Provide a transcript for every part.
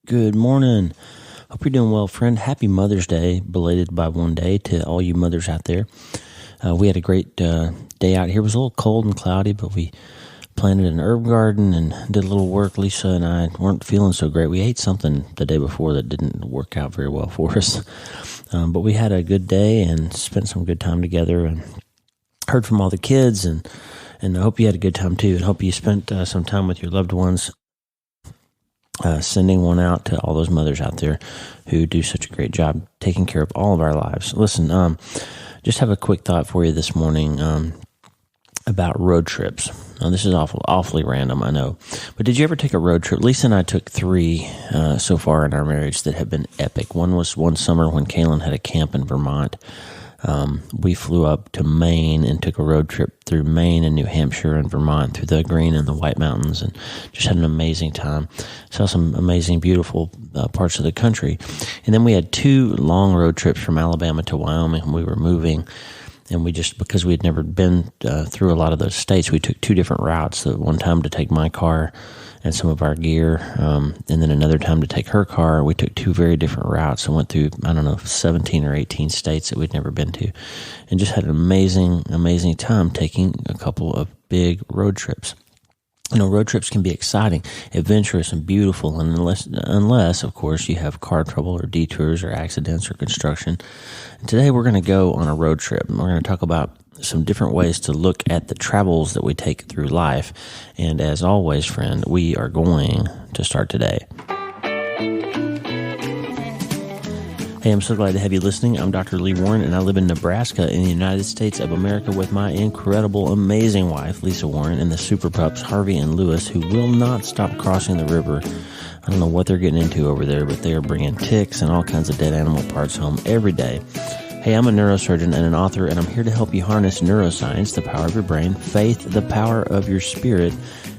Good morning. Hope you're doing well, friend. Happy Mother's Day, belated by one day to all you mothers out there. We had a great day out here. It was a little cold and cloudy, but we planted an herb garden and did a little work. Lisa and I weren't feeling so great. We ate something the day before that didn't work out very well for us. But we had a good day and spent some good time together and heard from all the kids. And I hope you had a good time too. And hope you spent some time with your loved ones. Sending one out to all those mothers out there who do such a great job taking care of all of our lives. Listen, just have a quick thought for you this morning about road trips. Now, this is awfully random, I know. But did you ever take a road trip? Lisa and I took 3 so far in our marriage that have been epic. One was one summer when Kaylin had a camp in Vermont. We flew up to Maine and took a road trip through Maine and New Hampshire and Vermont through the Green and the White Mountains and just had an amazing time. Saw some amazing, beautiful parts of the country. And then we had 2 long road trips from Alabama to Wyoming when we were moving. And we just, because we had never been through a lot of those states, we took 2 different routes. So one time to take my car and some of our gear, and then another time to take her car. We took 2 very different routes and went through, 17 or 18 states that we'd never been to, and just had an amazing time taking a couple of big road trips. Road trips can be exciting, adventurous, and beautiful, and unless, of course, you have car trouble or detours or accidents or construction. And today we're going to go on a road trip, and we're going to talk about some different ways to look at the travels that we take through life. And as always, friend, we are going to start today. Hey, I'm so glad to have you listening. I'm Dr. Lee Warren, and I live in Nebraska in the United States of America with my incredible, amazing wife, Lisa Warren, and the super pups, Harvey and Lewis, who will not stop crossing the river. I don't know what they're getting into over there, but they are bringing ticks and all kinds of dead animal parts home every day. Hey, I'm a neurosurgeon and an author, and I'm here to help you harness neuroscience, the power of your brain, faith, the power of your spirit,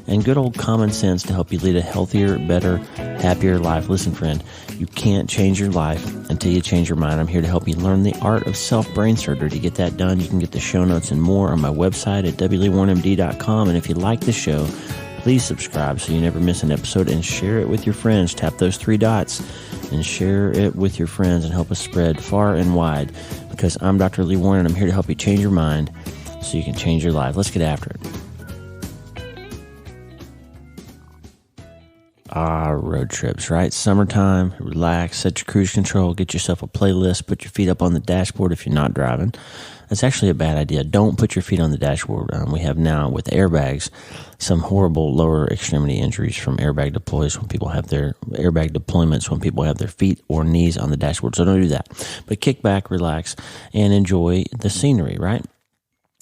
and good old common sense to help you lead a healthier, better, happier life. Listen, friend, you can't change your life until you change your mind. I'm here to help you learn the art of self-brain surgery. To get that done, you can get the show notes and more on my website at wleewarrenmd.com. And if you like the show, please subscribe so you never miss an episode and share it with your friends. Tap those 3 dots and share it with your friends and help us spread far and wide, because I'm Dr. Lee Warren and I'm here to help you change your mind so you can change your life. Let's get after it. Road trips, right? Summertime, relax, set your cruise control, get yourself a playlist, put your feet up on the dashboard if you're not driving. That's actually a bad idea. Don't put your feet on the dashboard. We have now, with airbags, some horrible lower extremity injuries from airbag deployments when people have their feet or knees on the dashboard. So don't do that. But kick back, relax, and enjoy the scenery, right?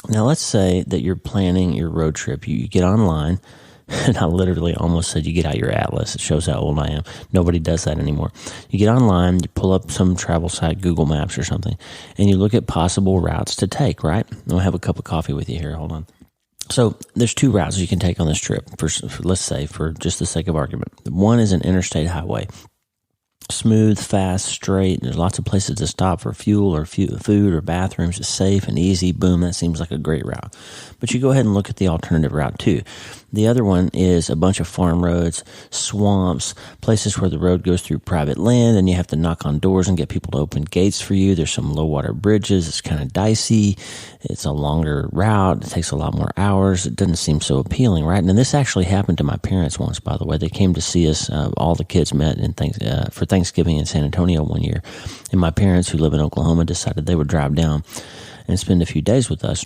Now, let's say that you're planning your road trip. You get online, and I literally almost said you get out your atlas. It shows how old I am. Nobody does that anymore. You get online, you pull up some travel site, Google Maps or something, and you look at possible routes to take, right? I'll have a cup of coffee with you here. Hold on. So there's 2 routes you can take on this trip, let's say, for just the sake of argument. One is an interstate highway. Smooth, fast, straight. There's lots of places to stop for fuel or food or bathrooms. It's safe and easy. Boom, that seems like a great route. But you go ahead and look at the alternative route too. The other one is a bunch of farm roads, swamps, places where the road goes through private land and you have to knock on doors and get people to open gates for you. There's some low water bridges. It's kind of dicey. It's a longer route. It takes a lot more hours. It doesn't seem so appealing, right? And this actually happened to my parents once, by the way. They came to see us. All the kids met for Thanksgiving in San Antonio one year. And my parents, who live in Oklahoma, decided they would drive down and spend a few days with us.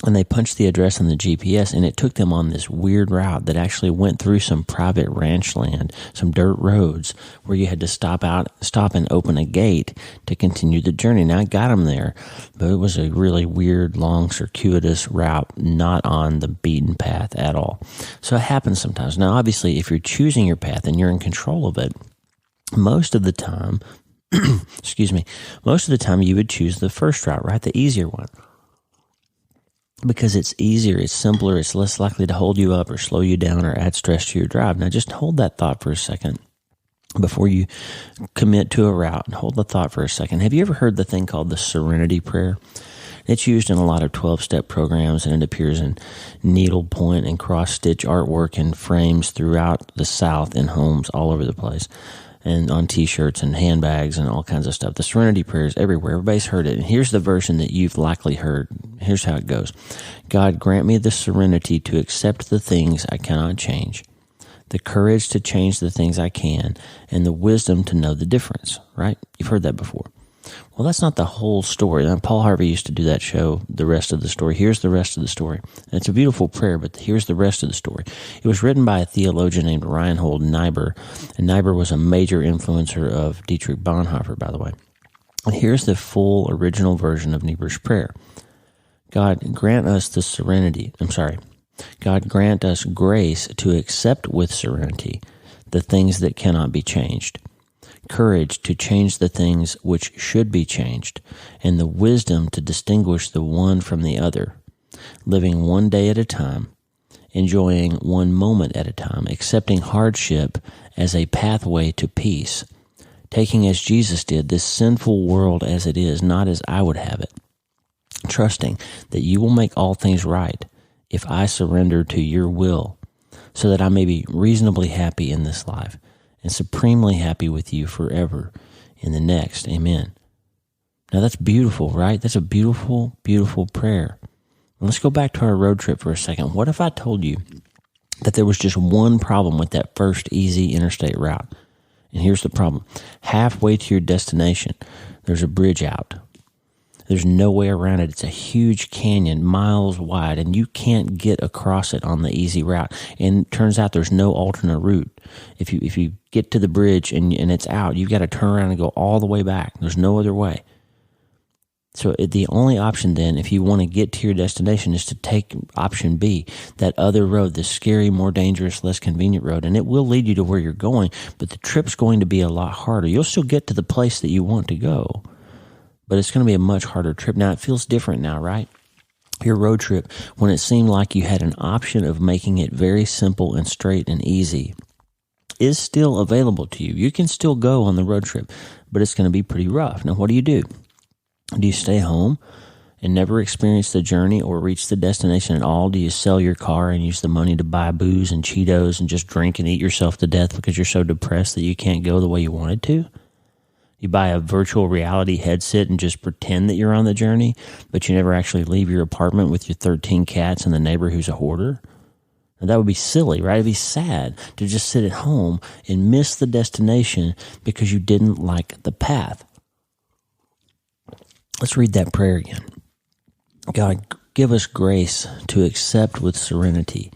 And they punched the address in the GPS, and it took them on this weird route that actually went through some private ranch land, some dirt roads, where you had to stop and open a gate to continue the journey. Now, I got them there, but it was a really weird, long, circuitous route, not on the beaten path at all. So it happens sometimes. Now, obviously, if you're choosing your path and you're in control of it, most of the time, you would choose the first route, right? The easier one. Because it's easier, it's simpler, it's less likely to hold you up or slow you down or add stress to your drive. Now, just hold that thought for a second before you commit to a route. Hold the thought for a second. Have you ever heard the thing called the Serenity Prayer? It's used in a lot of 12-step programs, and it appears in needlepoint and cross-stitch artwork and frames throughout the South in homes all over the place. and on t-shirts and handbags and all kinds of stuff. The Serenity Prayer is everywhere. Everybody's heard it. And here's the version that you've likely heard. Here's how it goes. God, grant me the serenity to accept the things I cannot change, the courage to change the things I can, and the wisdom to know the difference, right? You've heard that before. Well, that's not the whole story. Now, Paul Harvey used to do that show, The Rest of the Story. Here's the rest of the story. And it's a beautiful prayer, but here's the rest of the story. It was written by a theologian named Reinhold Niebuhr, and Niebuhr was a major influencer of Dietrich Bonhoeffer, by the way. And here's the full original version of Niebuhr's prayer. God, grant us God, grant us grace to accept with serenity the things that cannot be changed, courage to change the things which should be changed, and the wisdom to distinguish the one from the other, living one day at a time, enjoying one moment at a time, accepting hardship as a pathway to peace, taking as Jesus did this sinful world as it is, not as I would have it, trusting that you will make all things right if I surrender to your will, so that I may be reasonably happy in this life and supremely happy with you forever in the next. Amen. Now that's beautiful, right? That's a beautiful, beautiful prayer. Let's go back to our road trip for a second. What if I told you that there was just one problem with that first easy interstate route? And here's the problem. Halfway to your destination, there's a bridge out. There's no way around it. It's a huge canyon, miles wide, and you can't get across it on the easy route. And it turns out there's no alternate route. If you get to the bridge and it's out, you've got to turn around and go all the way back. There's no other way. So the only option then, if you want to get to your destination, is to take option B, that other road, the scary, more dangerous, less convenient road. And it will lead you to where you're going, but the trip's going to be a lot harder. You'll still get to the place that you want to go, but it's going to be a much harder trip. Now, it feels different now, right? Your road trip, when it seemed like you had an option of making it very simple and straight and easy, is still available to you. You can still go on the road trip, but it's going to be pretty rough. Now, what do? Do you stay home and never experience the journey or reach the destination at all? Do you sell your car and use the money to buy booze and Cheetos and just drink and eat yourself to death because you're so depressed that you can't go the way you wanted to? You buy a virtual reality headset and just pretend that you're on the journey, but you never actually leave your apartment with your 13 cats and the neighbor who's a hoarder? Now, that would be silly, right? It'd be sad to just sit at home and miss the destination because you didn't like the path. Let's read that prayer again. God, give us grace to accept with serenity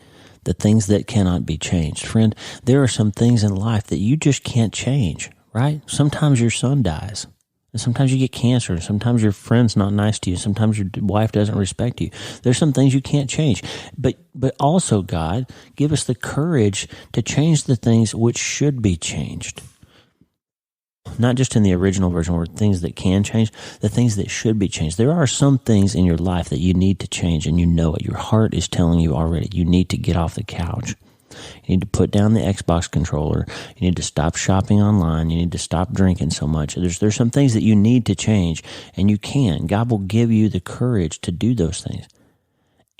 the things that cannot be changed. Friend, there are some things in life that you just can't change. Right? Sometimes your son dies. And sometimes you get cancer. And sometimes your friend's not nice to you. Sometimes your wife doesn't respect you. There's some things you can't change. But also, God, give us the courage to change the things which should be changed. Not just in the original version where things that can change, the things that should be changed. There are some things in your life that you need to change, and you know it. Your heart is telling you already. You need to get off the couch. You need to put down the Xbox controller. You need to stop shopping online. You need to stop drinking so much. There's some things that you need to change, and you can. God will give you the courage to do those things.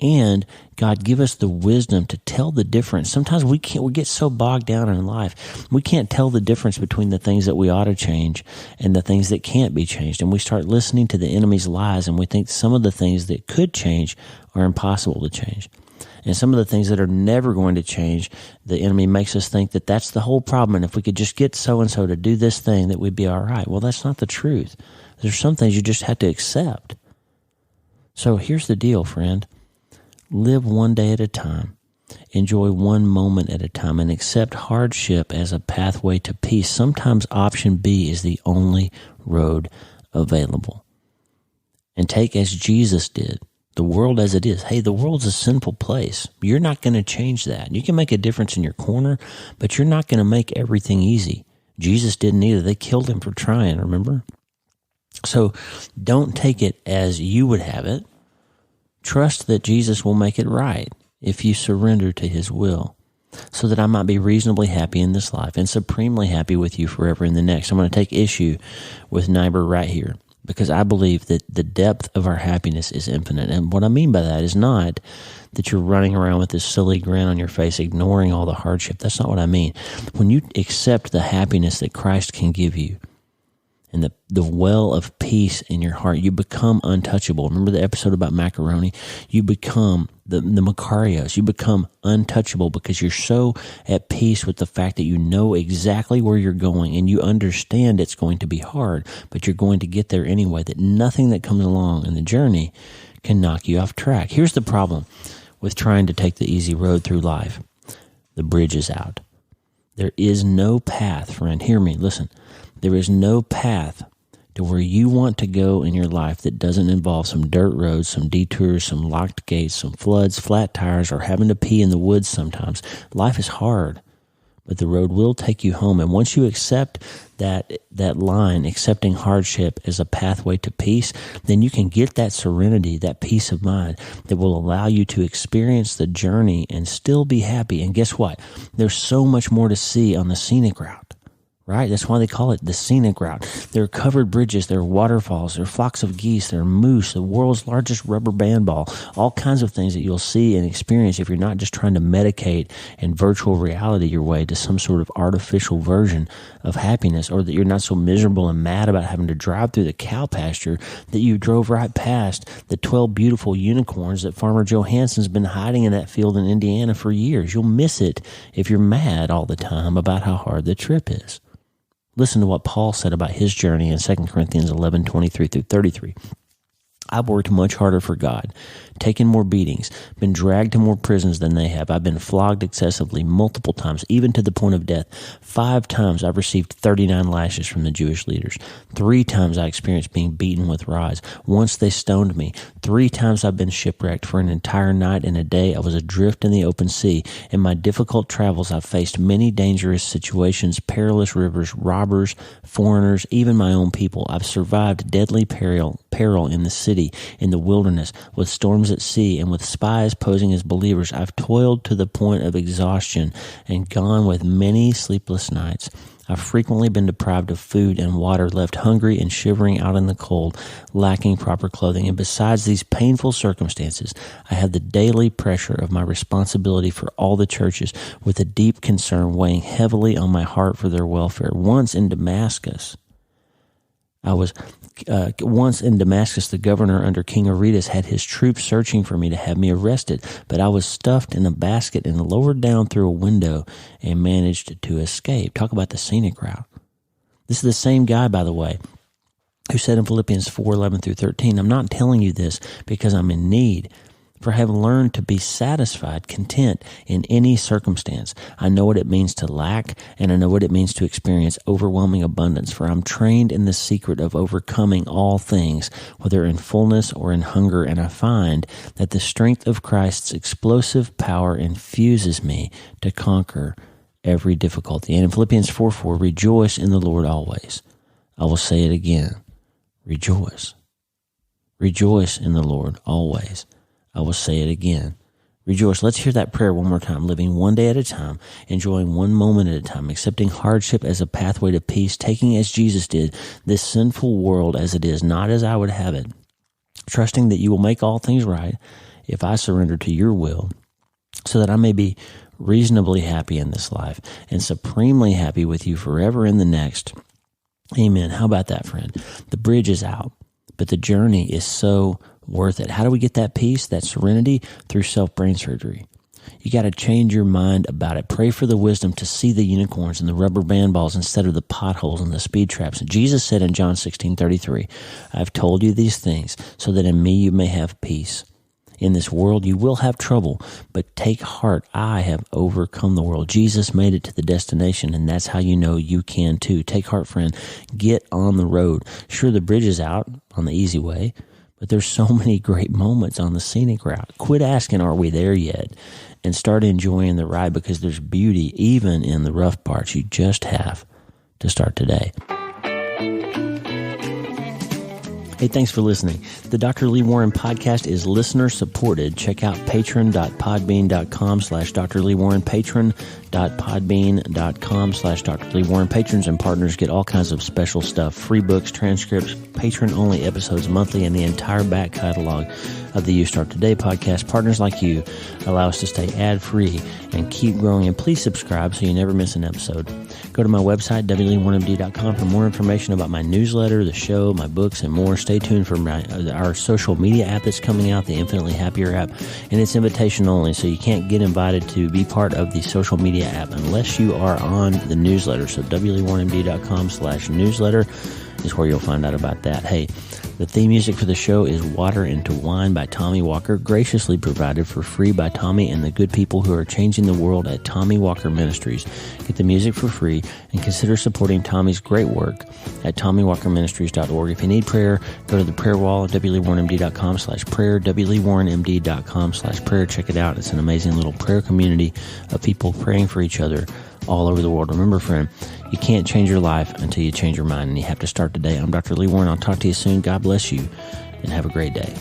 And God, give us the wisdom to tell the difference. Sometimes we get so bogged down in life. We can't tell the difference between the things that we ought to change and the things that can't be changed. And we start listening to the enemy's lies, and we think some of the things that could change are impossible to change. And some of the things that are never going to change, the enemy makes us think that that's the whole problem. And if we could just get so-and-so to do this thing, that we'd be all right. Well, that's not the truth. There's some things you just have to accept. So here's the deal, friend. Live one day at a time. Enjoy one moment at a time, and accept hardship as a pathway to peace. Sometimes option B is the only road available. And take as Jesus did. The world as it is. Hey, the world's a sinful place. You're not going to change that. You can make a difference in your corner, but you're not going to make everything easy. Jesus didn't either. They killed him for trying, remember? So don't take it as you would have it. Trust that Jesus will make it right if you surrender to his will, so that I might be reasonably happy in this life and supremely happy with you forever in the next. I'm going to take issue with Niebuhr right here. because I believe that the depth of our happiness is infinite. And what I mean by that is not that you're running around with this silly grin on your face, ignoring all the hardship. That's not what I mean. When you accept the happiness that Christ can give you and the well of peace in your heart, you become untouchable. Remember the episode about macaroni? You become the Macarios. You become untouchable because you're so at peace with the fact that you know exactly where you're going and you understand it's going to be hard, but you're going to get there anyway, that nothing that comes along in the journey can knock you off track. Here's the problem with trying to take the easy road through life. The bridge is out. There is no path, friend. Hear me, listen. There is no path to where you want to go in your life that doesn't involve some dirt roads, some detours, some locked gates, some floods, flat tires, or having to pee in the woods sometimes. Life is hard, but the road will take you home. And once you accept that line, accepting hardship as a pathway to peace, then you can get that serenity, that peace of mind that will allow you to experience the journey and still be happy. And guess what? There's so much more to see on the scenic route. Right? That's why they call it the scenic route. There are covered bridges, there are waterfalls, there are flocks of geese, there are moose, the world's largest rubber band ball, all kinds of things that you'll see and experience if you're not just trying to medicate and virtual reality your way to some sort of artificial version of happiness, or that you're not so miserable and mad about having to drive through the cow pasture that you drove right past the 12 beautiful unicorns that Farmer Joe Hansen's been hiding in that field in Indiana for years. You'll miss it if you're mad all the time about how hard the trip is. Listen to what Paul said about his journey in 2 Corinthians 11:23-33. I've worked much harder for God, taken more beatings, been dragged to more prisons than they have. I've been flogged excessively multiple times, even to the point of death. 5 times I've received 39 lashes from the Jewish leaders. 3 times I experienced being beaten with rods. Once they stoned me. 3 times I've been shipwrecked. For an entire night and a day I was adrift in the open sea. In my difficult travels I've faced many dangerous situations, perilous rivers, robbers, foreigners, even my own people. I've survived deadly peril in the city, in the wilderness, with storms at sea, and with spies posing as believers. I've toiled to the point of exhaustion and gone with many sleepless nights. I've frequently been deprived of food and water, left hungry and shivering out in the cold, lacking proper clothing. And besides these painful circumstances, I have the daily pressure of my responsibility for all the churches, with a deep concern weighing heavily on my heart for their welfare. Once in Damascus, the governor under King Aretas had his troops searching for me to have me arrested, but I was stuffed in a basket and lowered down through a window and managed to escape. Talk about the scenic route. This is the same guy, by the way, who said in Philippians 4:11-13, I'm not telling you this because I'm in need, for I have learned to be satisfied, content in any circumstance. I know what it means to lack, and I know what it means to experience overwhelming abundance, for I'm trained in the secret of overcoming all things, whether in fullness or in hunger, and I find that the strength of Christ's explosive power infuses me to conquer every difficulty. And in Philippians 4:4, rejoice in the Lord always. I will say it again, rejoice. Rejoice in the Lord always. I will say it again. Rejoice. Let's hear that prayer one more time. Living one day at a time, enjoying one moment at a time, accepting hardship as a pathway to peace, taking as Jesus did this sinful world as it is, not as I would have it, trusting that you will make all things right if I surrender to your will, so that I may be reasonably happy in this life and supremely happy with you forever in the next. Amen. How about that, friend? The bridge is out, but the journey is so worth it. How do we get that peace, that serenity? Through self-brain surgery. You got to change your mind about it. Pray for the wisdom to see the unicorns and the rubber band balls instead of the potholes and the speed traps. And Jesus said in John 16:33, I've told you these things so that in me you may have peace. In this world you will have trouble, but take heart, I have overcome the world. Jesus made it to the destination, and that's how you know you can too. Take heart, friend. Get on the road. Sure, the bridge is out on the easy way, but there's so many great moments on the scenic route. Quit asking, are we there yet? And start enjoying the ride, because there's beauty even in the rough parts. You just have to start today. Hey, thanks for listening. The Dr. Lee Warren podcast is listener supported. Check out patron.podbean.com/Dr. Lee Warren, patron.podbean.com www.podbean.com/Dr. Lee Warren. Patrons and partners get all kinds of special stuff, free books, transcripts, patron-only episodes monthly, and the entire back catalog of the You Start Today podcast. Partners like you allow us to stay ad-free and keep growing. And please subscribe so you never miss an episode. Go to my website, wlee1md.com, for more information about my newsletter, the show, my books, and more. Stay tuned for our social media app that's coming out, the Infinitely Happier app, and it's invitation only, so you can't get invited to be part of the social media app unless you are on the newsletter. So wlee1md.com/newsletter is where you'll find out about that. Hey, the theme music for the show is Water into Wine by Tommy Walker, graciously provided for free by Tommy and the good people who are changing the world at Tommy Walker Ministries. Get the music for free and consider supporting Tommy's great work at TommyWalkerMinistries.org. If you need prayer, go to the prayer wall at wlee1md.com/prayer, wlee1md.com/prayer. Check it out. It's an amazing little prayer community of people praying for each other all over the world. Remember, friend, you can't change your life until you change your mind, and you have to start today. I'm Dr. Lee Warren. I'll talk to you soon. God bless you, and have a great day.